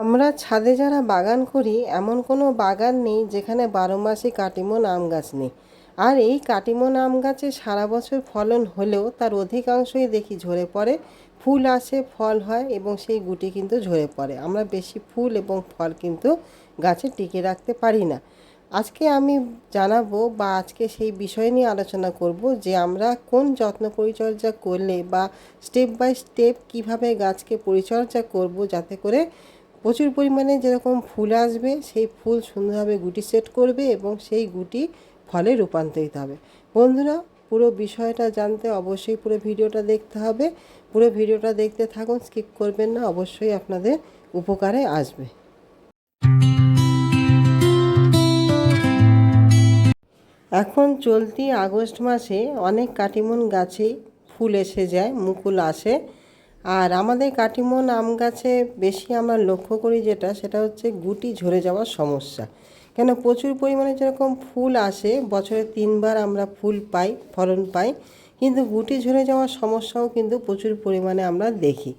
আমরা ছাদে যারা বাগান করি এমন কোনো বাগান নেই যেখানে 12 মাসই কাটিমন আম গাছ নেই। আর এই কাটিমন আম গাছে সারা বছর ফলন হলেও তার অধিকাংশই দেখি ঝরে পড়ে। ফুল আসে, ফল হয় এবং সেই গুটি কিন্তু ঝরে পড়ে। আমরা বেশি ফুল এবং ফল কিন্তু গাছে টিকে রাখতে পারি না। আজকে আমি জানাবো বা আজকে সেই বিষয় নিয়ে আলোচনা করব যে আমরা কোন যত্ন পরিচর্যা করলে বা স্টেপ বাই স্টেপ কিভাবে গাছকে পরিচর্যা করব যাতে করে প্রচুর পরিমাণে যেরকম ফুল আসবে সেই ফুল সুন্দরভাবে গুটি সেট করবে এবং সেই গুটি ফলে রূপান্তরিত হবে। বন্ধুরা, পুরো বিষয়টা জানতে অবশ্যই পুরো ভিডিওটা দেখতে হবে। পুরো ভিডিওটা দেখতে থাকুন, স্কিপ করবেন না, অবশ্যই আপনাদের উপকারে আসবে। এখন চলতি আগস্ট মাসে অনেক কাটিমন গাছেই ফুল এসে যায়, মুকুল আসে। আর আমাদের কাটিমন আম গাছে বেশি আমরা লক্ষ্য করি যেটা, সেটা হচ্ছে গুটি ঝরে যাওয়ার সমস্যা। কেন, প্রচুর পরিমাণে যেরকম ফুল আসে, বছরে 3বার আমরা ফুল পাই, ফলন পাই, কিন্তু গুটি ঝরে যাওয়ার সমস্যাও কিন্তু প্রচুর পরিমাণে আমরা দেখি।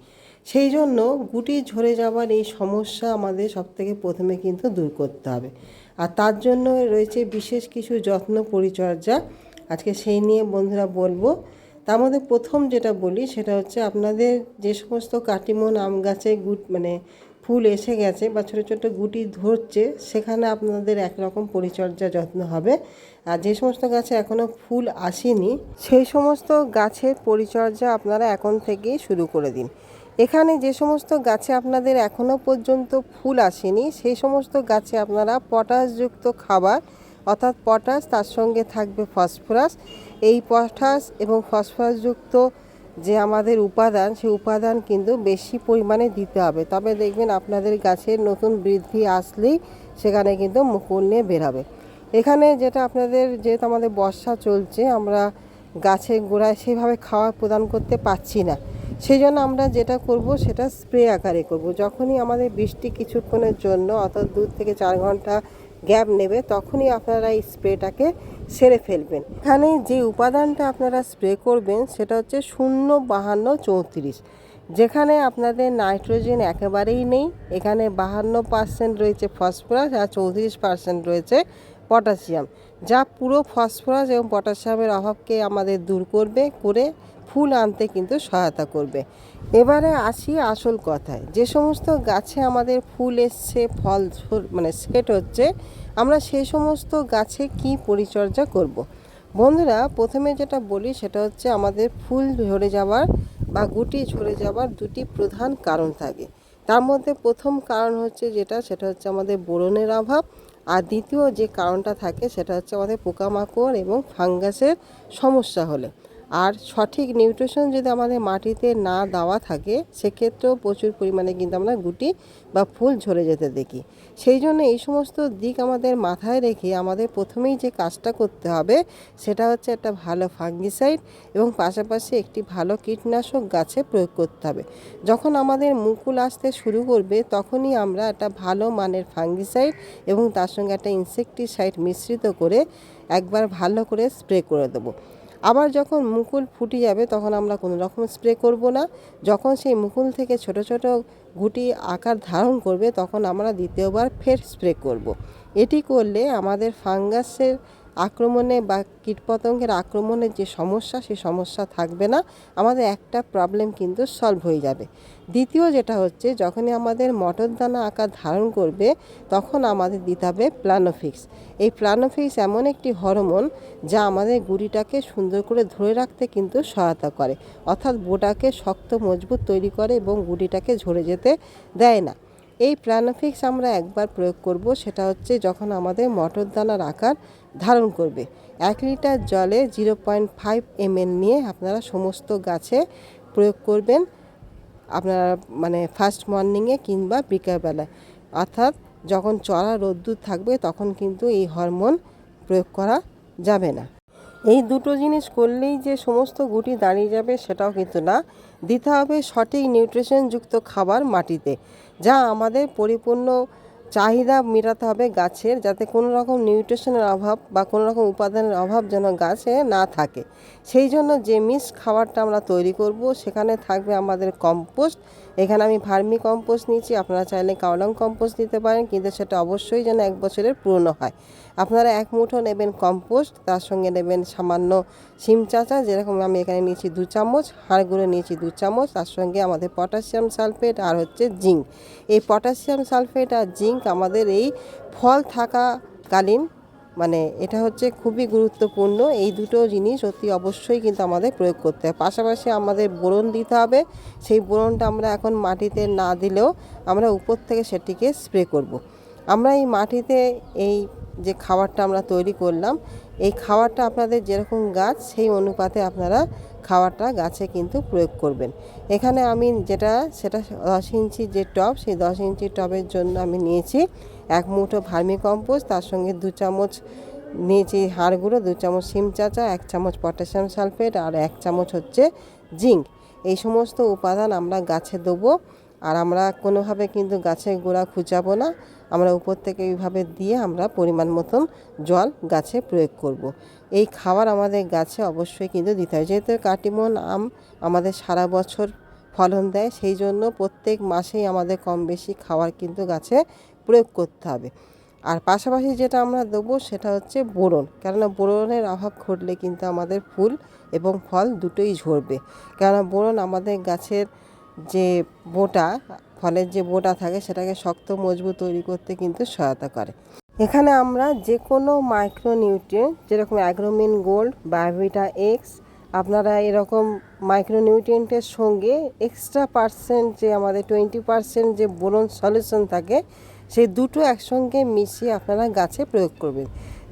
সেই জন্য গুটি ঝরে যাওয়ার এই সমস্যা আমাদের সবথেকে প্রথমে কিন্তু দূর করতে হবে। আর তার জন্য রয়েছে বিশেষ কিছু যত্ন পরিচর্যা। আজকে সেই নিয়ে বন্ধুরা বলবো। তার মধ্যে প্রথম যেটা বলি সেটা হচ্ছে, আপনাদের যে সমস্ত কাটিমন আম গাছে ফুল এসে গেছে বা ছোটো ছোটো গুটি ধরছে, সেখানে আপনাদের একরকম পরিচর্যা যত্ন হবে। আর যে সমস্ত গাছে এখনও ফুল আসেনি সেই সমস্ত গাছের পরিচর্যা আপনারা এখন থেকেই শুরু করে দিন। এখানে যে সমস্ত গাছে আপনাদের এখনও পর্যন্ত ফুল আসেনি সেই সমস্ত গাছে আপনারা পটাশযুক্ত খাবার, অর্থাৎ পটাশ, তার সঙ্গে থাকবে ফসফরাস। এই পটাশ এবং ফসফরাসযুক্ত যে আমাদের উপাদান, সেই উপাদান কিন্তু বেশি পরিমাণে দিতে হবে। তবে দেখবেন আপনাদের গাছের নতুন বৃদ্ধি আসলেই সেখানে কিন্তু মুকুল নিয়ে বেরাবে। এখানে যেটা আপনাদের, যেহেতু আমাদের বর্ষা চলছে, আমরা গাছের গোড়ায় সেভাবে খাওয়া প্রদান করতে পারছি না, সেই জন্য আমরা যেটা করব সেটা স্প্রে আকারে করব। যখনই আমাদের বৃষ্টি কিছুক্ষণের জন্য, অর্থাৎ 2 থেকে 4 ঘন্টা গ্যাপ নেবে, তখনই আপনারা এই স্প্রেটাকে সেরে ফেলবেন। এখানে যে উপাদানটা আপনারা স্প্রে করবেন সেটা হচ্ছে 0-52-34, যেখানে আপনাদের নাইট্রোজেন একেবারেই নেই। এখানে 52% রয়েছে ফসফরাস আর 34% রয়েছে পটাশিয়াম, যা পুরো ফসফরাস এবং পটাশিয়ামের অভাবকে আমাদের দূর করবে, করে ফুল আনতে কিন্তু সহায়তা করবে। এবারে আসি আসল কথায়। যে সমস্ত গাছে আমাদের ফুল এসছে, ফল সেট হচ্ছে, আমরা সেই সমস্ত গাছে কি পরিচর্যা করব। বন্ধুরা, প্রথমে যেটা বলি সেটা হচ্ছে, আমাদের ফুল ঝরে যাওয়ার বা গুটি ঝরে যাওয়ার দুটি প্রধান কারণ থাকে। তার মধ্যে প্রথম কারণ হচ্ছে সেটা হচ্ছে আমাদের বোরনের অভাব। আর দ্বিতীয় যে কারণটা থাকে সেটা হচ্ছে আমাদের পোকামাকড় এবং ফাঙ্গাসের সমস্যা হলে। আর সঠিক নিউট্রিশন যদি আমাদের মাটিতে না দেওয়া থাকে, সেক্ষেত্রেও প্রচুর পরিমাণে কিন্তু আমরা গুটি বা ফুল ঝরে যেতে দেখি। সেই জন্য এই সমস্ত দিক আমাদের মাথায় রেখে আমাদের প্রথমেই যে কাজটা করতে হবে সেটা হচ্ছে একটা ভালো ফাঙ্গিসাইড এবং পাশাপাশি একটি ভালো কীটনাশক গাছে প্রয়োগ করতে হবে। যখন আমাদের মুকুল আসতে শুরু করবে, তখনই আমরা একটা ভালো মানের ফাঙ্গিসাইড এবং তার সঙ্গে একটা ইনসেকটিসাইড মিশ্রিত করে একবার ভালো করে স্প্রে করে দেবো। আবার যখন মুকুল ফুটে যাবে তখন আমরা কোনো রকম স্প্রে করব না। যখন সেই মুকুল থেকে ছোট ছোট গুটি আকার ধারণ করবে, তখন আমরা দ্বিতীয়বার ফের স্প্রে করব। এটি করলে আমাদের ফাঙ্গাসের আক্রমণে বা কীটপতঙ্গের আক্রমণের যে সমস্যা, সেই সমস্যা থাকবে না। আমাদের একটা প্রবলেম কিন্তু সলভ হয়ে যাবে। দ্বিতীয় যেটা হচ্ছে, যখনই আমাদের মটর দানা আকার ধারণ করবে, তখন আমাদের দিতে হবে প্লানোফিক্স। এই প্লানোফিক্স এমন একটি হরমোন যা আমাদের গুঁড়িটাকে সুন্দর করে ধরে রাখতে কিন্তু সহায়তা করে, অর্থাৎ বোটাকে শক্ত মজবুত তৈরি করে এবং গুঁড়িটাকে ঝরে যেতে দেয় না। এই প্লানোফিক্স আমরা একবার প্রয়োগ করব, সেটা হচ্ছে যখন আমাদের মটর দানার আকার ধারণ করবে। 1 লিটার জলে 0.5 ml নিয়ে আপনারা সমস্ত গাছে প্রয়োগ করবেন। আপনারা ফার্স্ট মর্নিংয়ে কিংবা বিকালবেলায়, অর্থাৎ যখন চড়া রোদ্দুর থাকবে তখন কিন্তু এই হরমোন প্রয়োগ করা যাবে না। এই দুটো জিনিস করলেই যে সমস্ত গুটি দাঁড়িয়ে যাবে সেটাও কিন্তু না। দিতে হবে সঠিক নিউট্রিশনযুক্ত খাবার মাটিতে, যা আমাদের পরিপূর্ণ চাহিদা মেটাতে হবে গাছের, যাতে কোনো রকম নিউট্রিশনের অভাব বা কোনো রকম উপাদানের অভাব যেন গাছে না থাকে। সেই জন্য যে মিক্স খাবারটা আমরা তৈরি করব, সেখানে থাকবে আমাদের কম্পোস্ট এখানে আমি ভার্মি কম্পোস্ট নিয়েছি, আপনারা চাইলে কাওডাং কম্পোস্ট নিতে পারেন, কিন্তু সেটা অবশ্যই যেন 1 বছরের পুরনো হয়। আপনারা 1 মুঠো নেবেন কম্পোস্ট, তার সঙ্গে নেবেন সামান্য শিম চাচা, যেরকম আমি এখানে নিয়েছি 2 চামচ, হাড় গুঁড়ো নিয়েছি 2 চামচ, তার সঙ্গে আমাদের পটাশিয়াম সালফেট আর হচ্ছে জিঙ্ক। এই পটাশিয়াম সালফেট আর জিঙ্ক আমাদের এই ফল থাকাকালীন মানে এটা হচ্ছে খুবই গুরুত্বপূর্ণ। এই দুটো জিনিস অতি অবশ্যই কিন্তু আমাদের প্রয়োগ করতে হবে। পাশাপাশি আমাদের বোরন দিতে হবে। সেই বোরনটা আমরা এখন মাটিতে না দিলেও আমরা উপর থেকে সেটিকে স্প্রে করব। আমরা এই মাটিতে এই যে খাবারটা আমরা তৈরি করলাম, এই খাবারটা আপনাদের যেরকম গাছ সেই অনুপাতে আপনারা খাবারটা গাছে কিন্তু প্রয়োগ করবেন। এখানে আমি সেটা 10 ইঞ্চি যে টব, সেই 10 ইঞ্চি টবের জন্য আমি নিয়েছি 1 মুঠো ভার্মি কম্পোস্ট, তার সঙ্গে 2 চামচ নিয়েছি হাড় গুঁড়ো, 2 চামচ শিম চাচা, 1 চামচ পটাশিয়াম সালফেট আর 1 চামচ হচ্ছে জিঙ্ক। এই সমস্ত উপাদান আমরা গাছে দেবো। আর আমরা কোনোভাবে কিন্তু গাছের গোড়া খুঁচাবো না, আমরা উপর থেকে এইভাবে দিয়ে আমরা পরিমাণ মতন জল গাছে প্রয়োগ করব। এই খাবার আমাদের গাছে অবশ্যই কিন্তু দিতে হয়, যেহেতু কাটিমন আম আমাদের সারা বছর ফলন দেয়, সেই জন্য প্রত্যেক মাসেই আমাদের কম বেশি খাবার কিন্তু গাছে প্রয়োগ করতে হবে। আর পাশাপাশি যেটা আমরা দেবো সেটা হচ্ছে বোরন, কেননা বোরনের অভাব ঘটলে কিন্তু আমাদের ফুল এবং ফল দুটোই ঝরবে। কেননা বোরন আমাদের গাছের যে বোটা, ফলের যে বোটা থাকে সেটাকে শক্ত মজবুত তৈরি করতে কিন্তু সহায়তা করে। এখানে আমরা যে কোনো মাইক্রোনিউট্রিয়েন্ট যেরকম অ্যাগ্রোমিন গোল্ড, বায়োভিটা এক্স, আপনারা এরকম মাইক্রোনিউট্রিয়েন্টের সঙ্গে এক্সট্রা পার্সেন্ট যে আমাদের 20% যে বোরন সলিউশন থাকে, সেই দুটো একসঙ্গে মিশিয়ে আপনারা গাছে প্রয়োগ করবেন।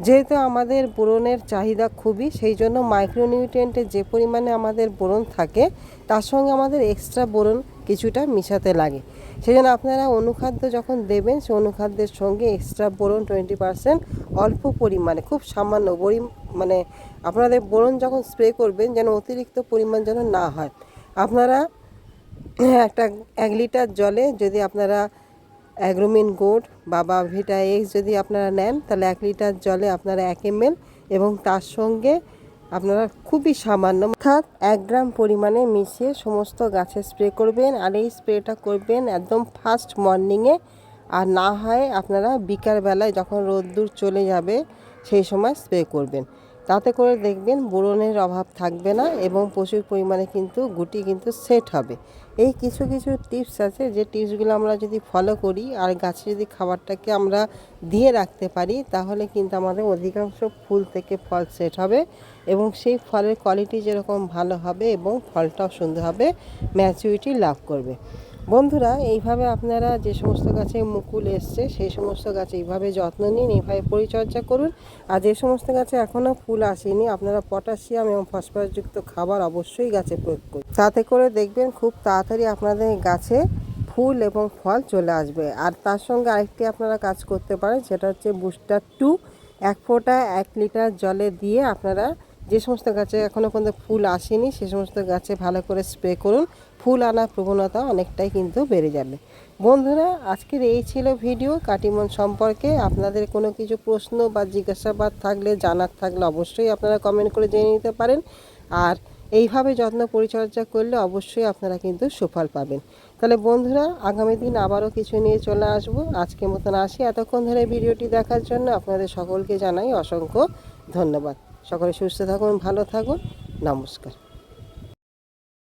যেহেতু আমাদের বোরনের চাহিদা খুবই, সেই জন্য মাইক্রোনিউট্রিয়েন্টের যে পরিমাণে আমাদের বোরন থাকে তার সঙ্গে আমাদের এক্সট্রা বোরন কিছুটা মিশাতে লাগে। সেই জন্য আপনারা অনুখাদ্য যখন দেবেন, সেই অনুখাদ্যের সঙ্গে এক্সট্রা বোরন 20% অল্প পরিমাণে, খুব সামান্য মানে আপনাদের বোরন যখন স্প্রে করবেন যেন অতিরিক্ত পরিমাণ যেন না হয়। আপনারা 1 লিটার জলে যদি আপনারা অ্যাগ্রোমিন গোল্ড বা বায়োভিটা এক্স যদি আপনারা নেন, তাহলে 1 লিটার জলে আপনারা 1 ml এবং তার সঙ্গে আপনারা খুবই সামান্য অর্থাৎ 1 গ্রাম পরিমাণে মিশিয়ে সমস্ত গাছে স্প্রে করবেন। আর এই স্প্রেটা করবেন একদম ফার্স্ট মর্নিংয়ে, আর না হয় আপনারা বিকালবেলায় যখন রোদ্দুর চলে যাবে সেই সময় স্প্রে করবেন। তাতে করে দেখবেন বোরনের অভাব থাকবে না এবং প্রচুর পরিমাণে কিন্তু গুটি কিন্তু সেট হবে। এই কিছু টিপস আছে, যে টিপসগুলো আমরা যদি ফলো করি আর গাছে যদি খাবারটাকে আমরা দিয়ে রাখতে পারি, তাহলে কিন্তু আমাদের অধিকাংশ ফুল থেকে ফল সেট হবে এবং সেই ফলের কোয়ালিটি যেরকম ভালো হবে এবং ফলটাও সুন্দর হবে, ম্যাচুরিটি লাভ করবে। বন্ধুরা, এইভাবে আপনারা যে সমস্ত গাছে মুকুল এসছে সেই সমস্ত গাছে এইভাবে যত্ন নিন, এইভাবে পরিচর্যা করুন। আর যে সমস্ত গাছে এখনও ফুল আসেনি, আপনারা পটাশিয়াম এবং ফসফরাসযুক্ত খাবার অবশ্যই গাছে প্রয়োগ করুন। তাতে করে দেখবেন খুব তাড়াতাড়ি আপনাদের গাছে ফুল এবং ফল চলে আসবে। আর তার সঙ্গে আরেকটি আপনারা কাজ করতে পারেন, সেটা হচ্ছে বুস্টার 2, 1 ফোঁটা 1 লিটার জলে দিয়ে আপনারা যে সমস্ত গাছে এখনও পর্যন্ত ফুল আসেনি সে সমস্ত গাছে ভালো করে স্প্রে করুন, ফুল আনার প্রবণতা অনেকটাই কিন্তু বেড়ে যাবে। বন্ধুরা, আজকের এই ছিল ভিডিও কাটিমন সম্পর্কে। আপনাদের কোনো কিছু প্রশ্ন বা জিজ্ঞাসাবাদ থাকলে, জানার থাকলে অবশ্যই আপনারা কমেন্ট করে জেনে নিতে পারেন। আর এইভাবে যত্ন পরিচর্যা করলে অবশ্যই আপনারা কিন্তু সুফল পাবেন। তাহলে বন্ধুরা, আগামী দিন আবারও কিছু নিয়ে চলে আসব। আজকের মতন আসি। এতক্ষণ ধরে ভিডিওটি দেখার জন্য আপনাদের সকলকে জানাই অসংখ্য ধন্যবাদ। সকলে সুস্থ থাকুন, ভালো থাকুন, নমস্কার।